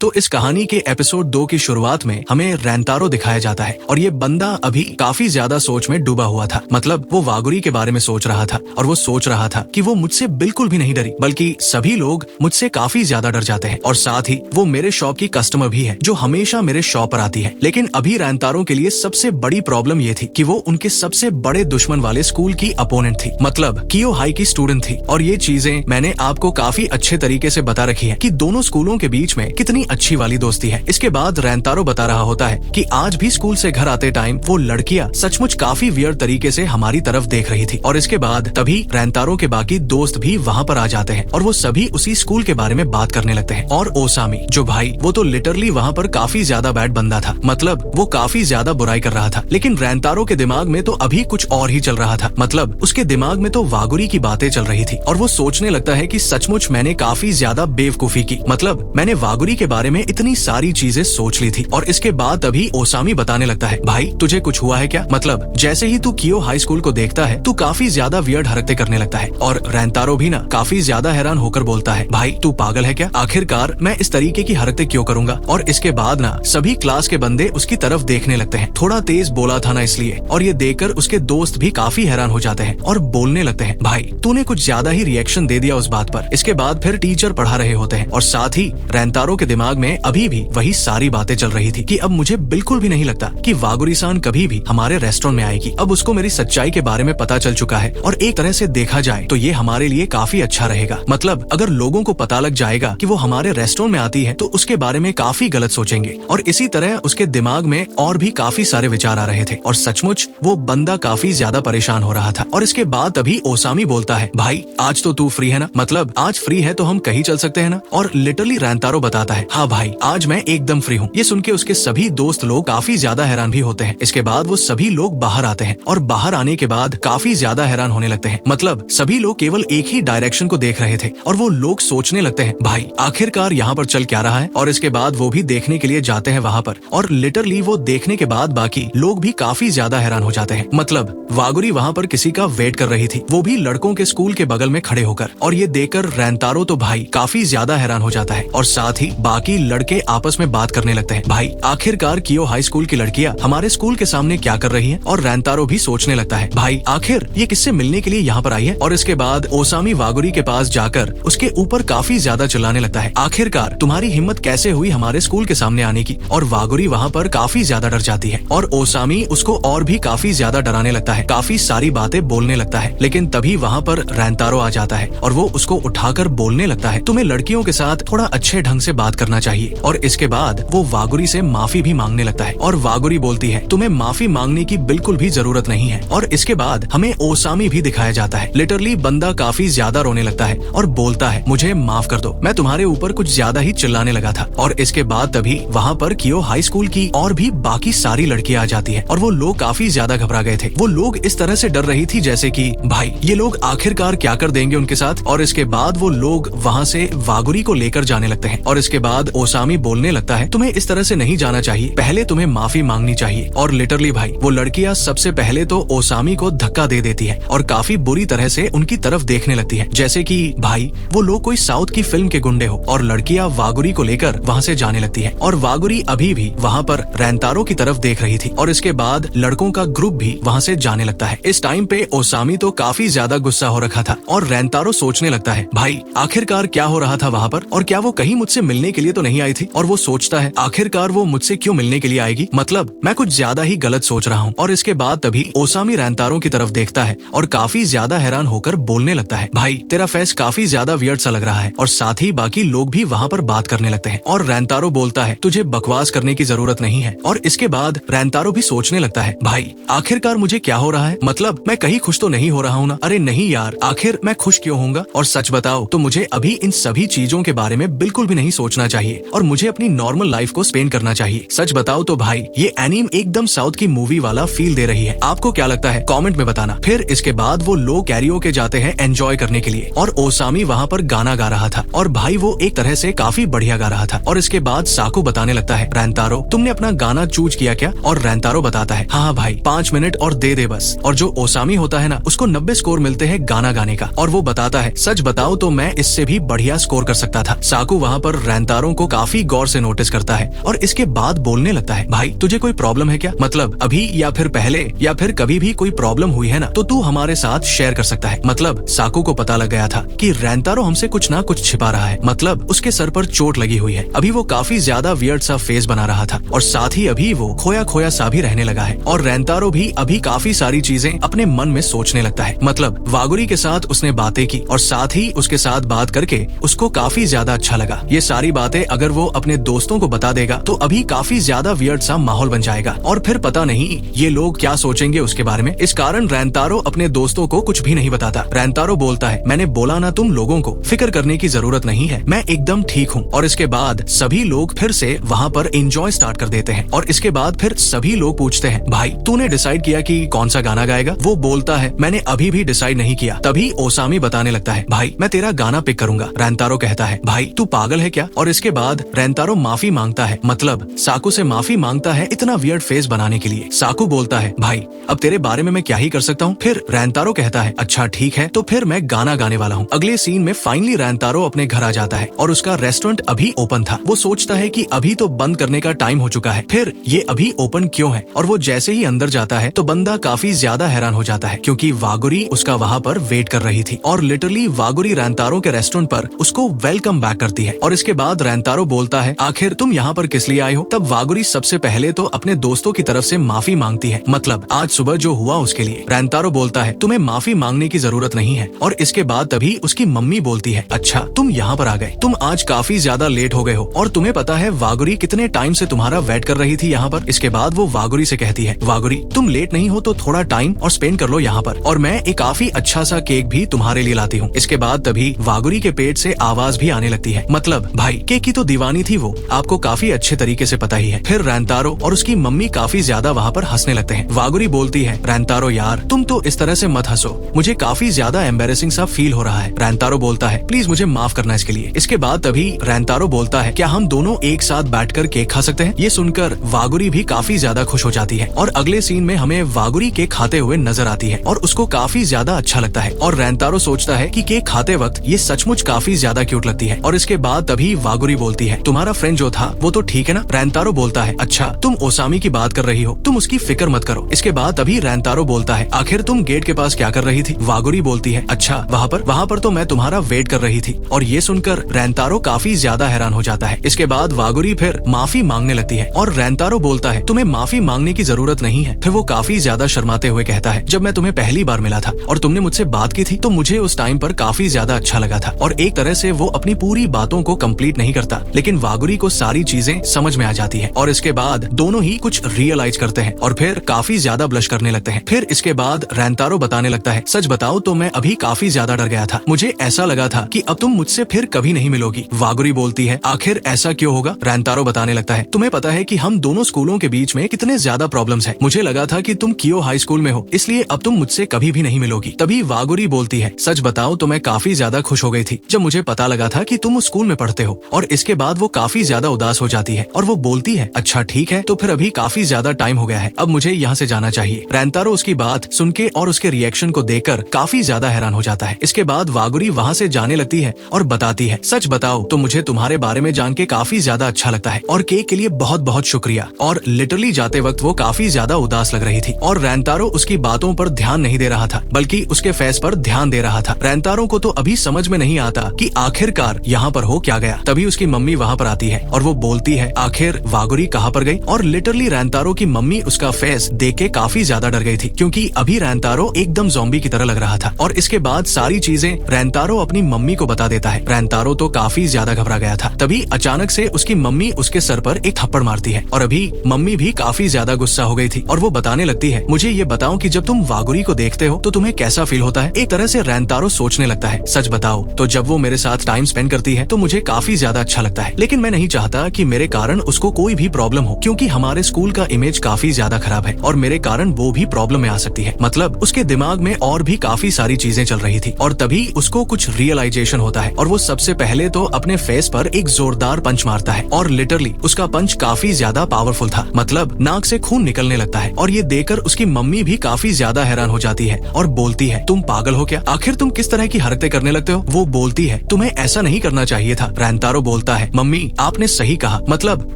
तो इस कहानी के एपिसोड 2 की शुरुआत में हमें रेंतारो दिखाया जाता है और ये बंदा अभी काफी ज्यादा सोच में डूबा हुआ था। मतलब वो वागुरी के बारे में सोच रहा था और वो सोच रहा था कि वो मुझसे बिल्कुल भी नहीं डरी, बल्कि सभी लोग मुझसे काफी ज्यादा डर जाते हैं और साथ ही वो मेरे शॉप की कस्टमर भी है जो हमेशा मेरे शॉप पर आती है। लेकिन अभी रेंतारो के लिए सबसे बड़ी प्रॉब्लम ये थी कि वो उनके सबसे बड़े दुश्मन वाले स्कूल की अपोनेंट थी, मतलब कियो हाई की स्टूडेंट थी। और ये चीजें मैंने आपको काफी अच्छे तरीके से बता रखी है कि दोनों स्कूलों के बीच में कितनी अच्छी वाली दोस्ती है। इसके बाद रेंतारो बता रहा होता है कि आज भी स्कूल से घर आते टाइम वो लड़कियां सचमुच काफी वियर्ड तरीके से हमारी तरफ देख रही थी। और इसके बाद तभी रेंतारो के बाकी दोस्त भी वहाँ पर आ जाते हैं और वो सभी उसी स्कूल के बारे में बात करने लगते हैं। और ओसामी जो भाई वो तो लिटरली वहाँ पर काफी ज्यादा बैड बंदा था, मतलब वो काफी ज्यादा बुराई कर रहा था। लेकिन रेंतारो के दिमाग में तो अभी कुछ और ही चल रहा था, मतलब उसके दिमाग में तो वागुरी की बातें चल रही थी और वो सोचने लगता है कि सचमुच मैंने काफी ज्यादा बेवकूफी की, मतलब मैंने वागुरी के बारे में इतनी सारी चीजें सोच ली थी। और इसके बाद तभी ओसामी बताने लगता है, भाई तुझे कुछ हुआ है क्या? मतलब जैसे ही तू कियो हाई स्कूल को देखता है तू काफी ज्यादा वियर्ड हरकतें करने लगता है। और रेंतारो भी ना काफी ज्यादा हैरान होकर बोलता है, भाई तू पागल है क्या? आखिरकार मैं इस तरीके की हरकतें क्यों करूंगा? और इसके बाद ना सभी क्लास के बंदे उसकी तरफ देखने लगते हैं। थोड़ा तेज बोला था ना इसलिए। और ये देखकर उसके दोस्त भी काफी हैरान हो जाते हैं और बोलने लगते हैं, भाई तूने कुछ ज्यादा ही रिएक्शन दे दिया उस बात पर। इसके बाद फिर टीचर पढ़ा रहे होते हैं और साथ ही रेंतारो के दिमाग में अभी भी वही सारी बातें चल रही थी कि अब मुझे बिल्कुल भी नहीं लगता कि वागुरी-सान कभी भी हमारे रेस्टोरेंट में आएगी। अब उसको मेरी सच्चाई के बारे में पता चल चुका है और एक तरह से देखा जाए तो ये हमारे लिए काफी अच्छा रहेगा। मतलब अगर लोगों को पता लग जाएगा कि वो हमारे रेस्टोरेंट में आती है तो उसके बारे में काफी गलत सोचेंगे। और इसी तरह उसके दिमाग में और भी काफी सारे विचार आ रहे थे और सचमुच वो बंदा काफी ज्यादा परेशान हो रहा था। और इसके बाद तभी ओसामी बोलता है, भाई आज तो तू फ्री है ना? मतलब आज फ्री है तो हम कहीं चल सकते हैं ना? और लिटरली रेंतारो बताता है, हाँ भाई आज मैं एकदम फ्री हूँ। ये सुन के उसके सभी दोस्त लोग काफी ज्यादा हैरान भी होते हैं। इसके बाद वो सभी लोग बाहर आते हैं और बाहर आने के बाद काफी ज्यादा हैरान होने लगते हैं। मतलब सभी लोग केवल एक ही डायरेक्शन को देख रहे थे और वो लोग सोचने लगते हैं, भाई आखिरकार यहाँ पर चल क्या रहा है? और इसके बाद वो भी देखने के लिए जाते हैं वहाँ पर और लिटरली वो देखने के बाद बाकी लोग भी काफी ज्यादा हैरान हो जाते हैं। मतलब वागुरी वहाँ पर किसी का वेट कर रही थी, वो भी लड़कों के स्कूल के बगल में खड़े होकर। और ये देखकर रेंतारो तो भाई काफी ज्यादा हैरान हो जाता है और साथ ही बाकी लड़के आपस में बात करने लगते हैं, भाई आखिरकार कियो हाई स्कूल की लड़कियां हमारे स्कूल के सामने क्या कर रही हैं? और रेंतारो भी सोचने लगता है, भाई आखिर ये किससे मिलने के लिए यहाँ पर आई है? और इसके बाद ओसामी वागुरी के पास जाकर उसके ऊपर काफी ज्यादा चिल्लाने लगता है, आखिरकार तुम्हारी हिम्मत कैसे हुई हमारे स्कूल के सामने आने की? और वागुरी वहाँ पर काफी ज्यादा डर जाती है और ओसामी उसको और भी काफी ज्यादा डराने लगता है, काफी सारी बातें बोलने लगता है। लेकिन तभी वहाँ पर रेंतारो आ जाता है और वो उसको उठाकर बोलने लगता है, तुम्हें लड़कियों के साथ थोड़ा अच्छे ढंग से बात करना चाहिए। और इसके बाद वो वागुरी से माफी भी मांगने लगता है और वागुरी बोलती है, तुम्हें माफी मांगने की बिल्कुल भी जरूरत नहीं है। और इसके बाद हमें ओसामी भी दिखाया जाता है। लिटरली बंदा काफी ज्यादा रोने लगता है और बोलता है, मुझे माफ कर दो, मैं तुम्हारे ऊपर कुछ ज्यादा ही चिल्लाने लगा था। और इसके बाद तभी वहाँ पर कियो हाई स्कूल की और भी बाकी सारी लड़कियां आ जाती है और वो लोग काफी ज्यादा घबरा गए थे। वो लोग इस तरह से डर रही थी जैसे कि भाई ये लोग आखिरकार क्या कर देंगे उनके साथ। और इसके बाद वो लोग वहाँ से वागुरी को लेकर जाने लगते हैं और इसके बाद ओसामी बोलने लगता है, तुम्हें इस तरह से नहीं जाना चाहिए, पहले तुम्हें माफी मांगनी चाहिए। और लिटरली भाई वो लड़कियां सबसे पहले तो ओसामी को धक्का दे देती है और काफी बुरी तरह से उनकी तरफ देखने लगती है जैसे कि भाई वो लोग कोई साउथ की फिल्म के गुंडे हो। और लड़कियां वागुरी को लेकर वहाँ से जाने लगती है और वागुरी अभी भी वहाँ पर रेंतारो की तरफ देख रही थी। और इसके बाद लड़कों का ग्रुप भी वहाँ से जाने लगता है। इस टाइम पे ओसामी तो काफी ज्यादा गुस्सा हो रखा था और रेंतारो सोचने लगता है, भाई आखिरकार क्या हो रहा था वहाँ पर? और क्या वो कहीं मुझसे मिलने के लिए तो नहीं आई थी? और वो सोचता है, आखिरकार वो मुझसे क्यों मिलने के लिए आएगी? मतलब मैं कुछ ज्यादा ही गलत सोच रहा हूँ। और इसके बाद तभी ओसामी रेंतारो की तरफ देखता है और काफी ज्यादा हैरान होकर बोलने लगता है, भाई तेरा फेस काफी ज्यादा वियर्ड सा लग रहा है। और साथ ही बाकी लोग भी वहाँ पर बात करने लगते हैं और रेंतारो बोलता है, तुझे बकवास करने की जरूरत नहीं है। और इसके बाद रेंतारो भी सोचने लगता है, भाई आखिरकार मुझे क्या हो रहा है? मतलब मैं कहीं खुश तो नहीं हो रहा हूँ ना? अरे नहीं यार, आखिर मैं खुश क्यों होऊंगा? और सच बताओ तो मुझे अभी इन सभी चीजों के बारे में बिल्कुल भी नहीं सोचना चाहिए और मुझे अपनी नॉर्मल लाइफ को स्पेंड करना चाहिए। सच बताओ तो भाई ये एनीम एकदम साउथ की मूवी वाला फील दे रही है। आपको क्या लगता है? कमेंट में बताना। फिर इसके बाद वो लोग कैरियोके जाते हैं एंजॉय करने के लिए और ओसामी वहाँ पर गाना गा रहा था और भाई वो एक तरह से काफी बढ़िया गा रहा था। और इसके बाद साकू बताने लगता है, रेंतारो तुमने अपना गाना चूज किया क्या? और रेंतारो बताता है, हाँ भाई 5 मिनट और दे दे बस। और जो ओसामी होता है ना उसको 90 स्कोर मिलते हैं गाना गाने का और वो बताता है, सच बताओ तो मैं इससे भी बढ़िया स्कोर कर सकता था। साकू वहाँ पर रेंतारो रैंतारो को काफी गौर से नोटिस करता है और इसके बाद बोलने लगता है, भाई तुझे कोई प्रॉब्लम है क्या? मतलब अभी या फिर पहले या फिर कभी भी कोई प्रॉब्लम हुई है ना तो तू हमारे साथ शेयर कर सकता है। मतलब साकू को पता लग गया था कि रैंतारो हमसे कुछ ना कुछ छिपा रहा है, मतलब उसके सर पर चोट लगी हुई है। अभी वो काफी ज्यादा वियर्ड सा फेस बना रहा था और साथ ही अभी वो खोया खोया सा भी रहने लगा है और रैंतारो भी अभी काफी सारी चीजें अपने मन में सोचने लगता है। मतलब वागुरी के साथ उसने बातें की और साथ ही उसके साथ बात करके उसको काफी ज्यादा अच्छा लगा। ये सारी बातें अगर वो अपने दोस्तों को बता देगा तो अभी काफी ज्यादा वियर्ड सा माहौल बन जाएगा और फिर पता नहीं ये लोग क्या सोचेंगे उसके बारे में। इस कारण रैंतारो अपने दोस्तों को कुछ भी नहीं बताता। रैंतारो बोलता है, मैंने बोला ना तुम लोगों को फिक्र करने की जरूरत नहीं है, मैं एकदम ठीक हूँ। और इसके बाद सभी लोग फिर से वहाँ पर एंजॉय स्टार्ट कर देते हैं और इसके बाद फिर सभी लोग पूछते हैं, भाई तूने डिसाइड किया कि कौन सा गाना गाएगा? वो बोलता है, मैंने अभी भी डिसाइड नहीं किया। तभी ओसामी बताने लगता है, भाई मैं तेरा गाना पिक करूंगा। रैंतारो कहता है, भाई तू पागल है क्या? और इसके बाद रैंतारो माफी मांगता है, मतलब साकू से माफी मांगता है इतना वियर्ड फेस बनाने के लिए। साकू बोलता है, भाई अब तेरे बारे में मैं क्या ही कर सकता हूँ। फिर रैंतारो कहता है, अच्छा ठीक है तो फिर मैं गाना गाने वाला हूँ। अगले सीन में फाइनली रैंतारो अपने घर आ जाता है और उसका रेस्टोरेंट अभी ओपन था। वो सोचता है कि अभी तो बंद करने का टाइम हो चुका है, फिर ये अभी ओपन क्यों है? और वो जैसे ही अंदर जाता है तो बंदा काफी ज्यादा हैरान हो जाता है क्योंकि वागुरी उसका वहाँ पर वेट कर रही थी और लिटरली वागुरी रैंतारो के रेस्टोरेंट पर उसको वेलकम बैक करती है। और इसके बाद रैंतारो बोलता है, आखिर तुम यहाँ पर किस लिए आए हो? तब वागुरी सबसे पहले तो अपने दोस्तों की तरफ से माफी मांगती है, मतलब आज सुबह जो हुआ उसके लिए। रैंतारो बोलता है, तुम्हें माफी मांगने की जरूरत नहीं है। और इसके बाद तभी उसकी मम्मी बोलती है, अच्छा तुम यहाँ पर आ गए, तुम आज काफी ज्यादा लेट हो गए हो और तुम्हें पता है वागुरी कितने टाइम से तुम्हारा वेट कर रही थी यहाँ पर। इसके बाद वो वागुरी से कहती है, वागुरी तुम लेट नहीं हो तो थोड़ा टाइम और स्पेंड कर लो यहाँ पर और मैं एक काफी अच्छा सा केक भी तुम्हारे लिए लाती हूँ। इसके बाद तभी वागुरी के पेट से आवाज भी आने लगती है, मतलब भाई केक की तो दीवानी थी वो, आपको काफी अच्छे तरीके से पता ही है। फिर रैंतारो और उसकी मम्मी काफी ज्यादा वहाँ पर हंसने लगते हैं। वागुरी बोलती है, रैंतारो यार तुम तो इस तरह से मत हंसो, मुझे काफी ज्यादा एम्बेरेसिंग सा फील हो रहा है। रैंतारो बोलता है, प्लीज मुझे माफ करना इसके लिए। इसके बाद तभी रैंतारो बोलता है, क्या हम दोनों एक साथ बैठकर केक खा सकते हैं? ये सुनकर वागुरी भी काफी ज्यादा खुश हो जाती है और अगले सीन में हमें वागुरी केक खाते हुए नजर आती है और उसको काफी ज्यादा अच्छा लगता है और रैंतारो सोचता है कि केक खाते वक्त ये सचमुच काफी ज्यादा क्यूट लगती है। और इसके बाद तभी वागुरी बोलती है, तुम्हारा फ्रेंड जो था वो तो ठीक है ना? रैंतारो बोलता है, अच्छा तुम ओसामी की बात कर रही हो, तुम उसकी फिक्र मत करो। इसके बाद तभी रैंतारो बोलता है, आखिर तुम गेट के पास क्या कर रही थी? वागुरी बोलती है, अच्छा वहाँ पर तो मैं तुम्हारा वेट कर रही थी। और ये सुनकर रैंतारो काफी ज्यादा हैरान हो जाता है। इसके बाद वागुरी फिर माफी मांगने लगती है और रैंतारो बोलता है, तुम्हें माफी मांगने की जरूरत नहीं है। फिर वो काफी ज्यादा शर्माते हुए कहता है, जब मैं तुम्हें पहली बार मिला था और तुमने मुझसे बात की थी तो मुझे उस टाइम पर काफी ज्यादा अच्छा लगा था। और एक तरह से वो अपनी पूरी बातों को कंप्लीट नहीं करता लेकिन वागुरी को सारी चीजें समझ में आ जाती है और इसके बाद दोनों ही कुछ रियलाइज करते हैं और फिर काफी ज्यादा ब्लश करने लगते हैं। फिर इसके बाद रैंतारो बताने लगता है, सच बताओ तो मैं अभी काफी ज्यादा डर गया था, मुझे ऐसा लगा था कि अब तुम मुझसे फिर कभी नहीं मिलोगी। वागुरी बोलती है, आखिर ऐसा क्यों होगा? रैंतारो बताने लगता है, तुम्हें पता है कि हम दोनों स्कूलों के बीच में कितने ज्यादा प्रॉब्लम्स हैं। मुझे लगा था कि तुम कियो हाई स्कूल में हो इसलिए अब तुम मुझसे कभी भी नहीं मिलोगी। तभी वागुरी बोलती है, सच बताओ तो मैं काफी ज्यादा खुश हो गई थी जब मुझे पता लगा था कि तुम उस स्कूल में पढ़ते हो। और इसके बाद वो काफी ज्यादा उदास हो जाती है और वो बोलती है, अच्छा ठीक है तो फिर अभी काफी ज्यादा टाइम हो गया है, अब मुझे यहाँ से जाना चाहिए। रैंतारो उसकी बात सुन के और उसके रिएक्शन को देखकर काफी ज्यादा हैरान हो जाता है। इसके बाद वागुरी वहाँ से जाने लगती है और बताती है, सच बताओ तो मुझे तुम्हारे बारे में जान के काफी ज्यादा अच्छा लगता है और केक के लिए बहुत बहुत शुक्रिया। और लिटरली जाते वक्त वो काफी ज्यादा उदास लग रही थी और रैंतारो उसकी बातों पर ध्यान नहीं दे रहा था बल्कि उसके फेस पर ध्यान दे रहा था। रैंतारो को तो अभी समझ में नहीं आता कि आखिरकार यहाँ पर हो क्या गया। तभी उसकी मम्मी वहाँ पर आती है और वो बोलती है, आखिर वागुरी कहाँ पर गई? और लिटरली रैंतारो की मम्मी उसका फेस देख के काफी ज्यादा डर गई थी क्योंकि अभी रैंतारो एकदम ज़ॉम्बी की तरह लग रहा था। और इसके बाद सारी चीजें रैंतारो अपनी मम्मी को बता देता है। रैंतारो तो काफी ज्यादा घबरा गया था। तभी अचानक से उसकी मम्मी उसके सर पर एक थप्पड़ मारती है और अभी मम्मी भी काफी ज्यादा गुस्सा हो गई थी और वो बताने लगती है, मुझे ये बताओ कि जब तुम वागुरी को देखते हो तो तुम्हें कैसा फील होता है? एक तरह से रैंतारो सोचने लगता है, सच बताओ तो जब वो मेरे साथ टाइम स्पेंड करती है तो मुझे काफी ज्यादा अच्छा लगता है, लेकिन मैं नहीं चाहता कि मेरे कारण उसको कोई भी प्रॉब्लम हो क्योंकि हमारे स्कूल का इमेज काफी ज्यादा खराब है और मेरे कारण वो भी प्रॉब्लम में आ सकती है। मतलब उसके दिमाग में और भी काफी सारी चीजें चल रही थी और तभी उसको कुछ रियलाइजेशन होता है और वो सबसे पहले तो अपने फेस पर एक जोरदार पंच मारता है और लिटरली उसका पंच काफी ज्यादा पावरफुल था, मतलब नाक से खून निकलने लगता है। और ये देखकर उसकी मम्मी भी काफी ज्यादा हैरान हो जाती है और बोलती है, तुम पागल हो क्या? आखिर तुम किस तरह की हरकतें करने लगते हो? वो बोलती है, तुम्हें ऐसा नहीं करना चाहिए था। रैंतारो बोलता बोलता है, मम्मी आपने सही कहा, मतलब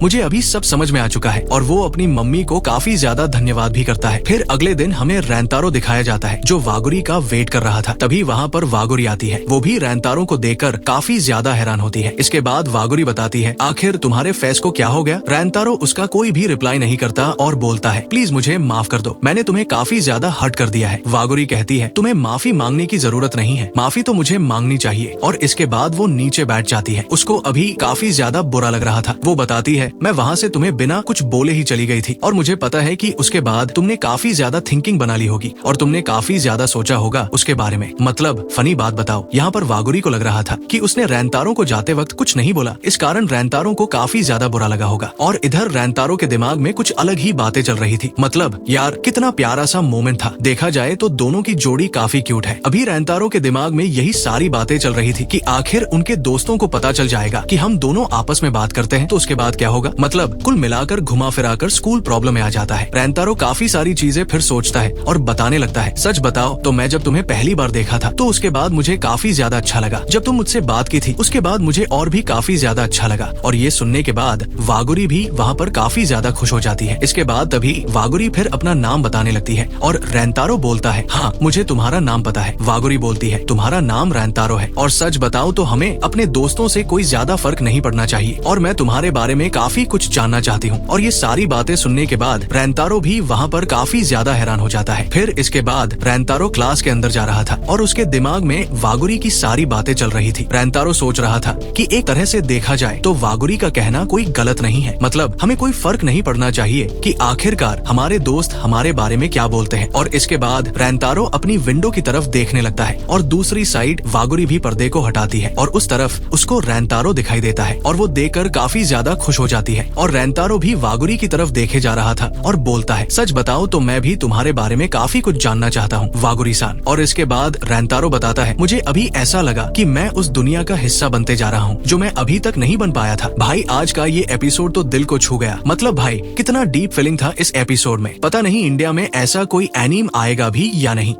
मुझे अभी सब समझ में आ चुका है। और वो अपनी मम्मी को काफी ज्यादा धन्यवाद भी करता है। फिर अगले दिन हमें रैंतारो दिखाया जाता है जो वागुरी का वेट कर रहा था। तभी वहाँ पर वागुरी आती है। वो भी रैंतारो को देखकर काफी ज्यादा हैरान होती है। इसके बाद वागुरी बताती है, आखिर तुम्हारे फेस को क्या हो गया? रैंतारो उसका कोई भी रिप्लाई नहीं करता और बोलता है, प्लीज मुझे माफ कर दो, मैंने तुम्हें काफी ज्यादा हर्ट कर दिया है। वागुरी कहती है, तुम्हें माफी मांगने की जरूरत नहीं है, माफी तो मुझे मांगनी चाहिए। और इसके बाद वो नीचे बैठ जाती है। उसको अभी काफी ज्यादा बुरा लग रहा था। वो बताती है, मैं वहाँ से तुम्हें बिना कुछ बोले ही चली गई थी और मुझे पता है कि उसके बाद तुमने काफी ज्यादा थिंकिंग बना ली होगी और तुमने काफी ज्यादा सोचा होगा उसके बारे में। मतलब फनी बात बताओ, यहाँ पर वागुरी को लग रहा था कि उसने रैंतारो को जाते वक्त कुछ नहीं बोला, इस कारण रैंतारो को काफी ज्यादा बुरा लगा होगा। और इधर रैंतारो के दिमाग में कुछ अलग ही बातें चल रही थी। मतलब यार कितना प्यारा सा मोमेंट था, देखा जाए तो दोनों की जोड़ी काफी क्यूट है। अभी रैंतारो के दिमाग में यही सारी बातें चल रही थी कि आखिर उनके दोस्तों को पता चल जाएगा कि हम दोनों आपस में बात करते हैं तो उसके बाद क्या होगा। मतलब कुल मिलाकर घुमा फिराकर स्कूल प्रॉब्लम में आ जाता है। रैंतारो काफी सारी चीजें फिर सोचता है और बताने लगता है, सच बताओ तो मैं जब तुम्हें पहली बार देखा था तो उसके बाद मुझे काफी ज्यादा अच्छा लगा। जब तुम मुझसे बात की थी उसके बाद मुझे और भी काफी ज्यादा अच्छा लगा। और ये सुनने के बाद वागुरी भी वहाँ पर काफी ज्यादा खुश हो जाती है। इसके बाद तभी वागुरी फिर अपना नाम बताने लगती है और रैंतारो बोलता है, हाँ मुझे तुम्हारा नाम पता है। वागुरी बोलती है, तुम्हारा नाम रैंतारो है और सच बताओ तो हमें अपने दोस्तों से कोई ज्यादा फर्क नहीं पड़ना चाहिए और मैं तुम्हारे बारे में काफी कुछ जानना चाहती हूँ। और ये सारी बातें सुनने के बाद रैंतारो भी वहाँ पर काफी ज्यादा हैरान हो जाता है। फिर इसके बाद रैंतारो क्लास के अंदर जा रहा था और उसके दिमाग में वागुरी की सारी बातें चल रही थी। रैंतारो सोच रहा था कि एक तरह से देखा जाए तो वागुरी का कहना कोई गलत नहीं है। मतलब हमें कोई फर्क नहीं पड़ना चाहिए कि आखिरकार हमारे दोस्त हमारे बारे में क्या बोलते हैं। और इसके बाद रैंतारो अपनी विंडो की तरफ देखने लगता है और दूसरी साइड वागुरी भी पर्दे को हटाती है और उस तरफ उसको रैंतारो दिखाई देता है और वो देखकर काफी ज्यादा खुश हो जाती है। और रैंतारो भी वागुरी की तरफ देखे जा रहा था और बोलता है, सच बताओ तो मैं भी तुम्हारे बारे में काफी कुछ जानना चाहता हूँ वागुरी सान। और इसके बाद रैंतारो बताता है, मुझे अभी ऐसा लगा कि मैं उस दुनिया का हिस्सा बनते जा रहा हूँ जो मैं अभी तक नहीं बन पाया था। भाई आज का ये एपिसोड तो दिल को छू गया। मतलब भाई कितना डीप फीलिंग था इस एपिसोड में। पता नहीं इंडिया में ऐसा कोई एनीम आएगा भी या नहीं।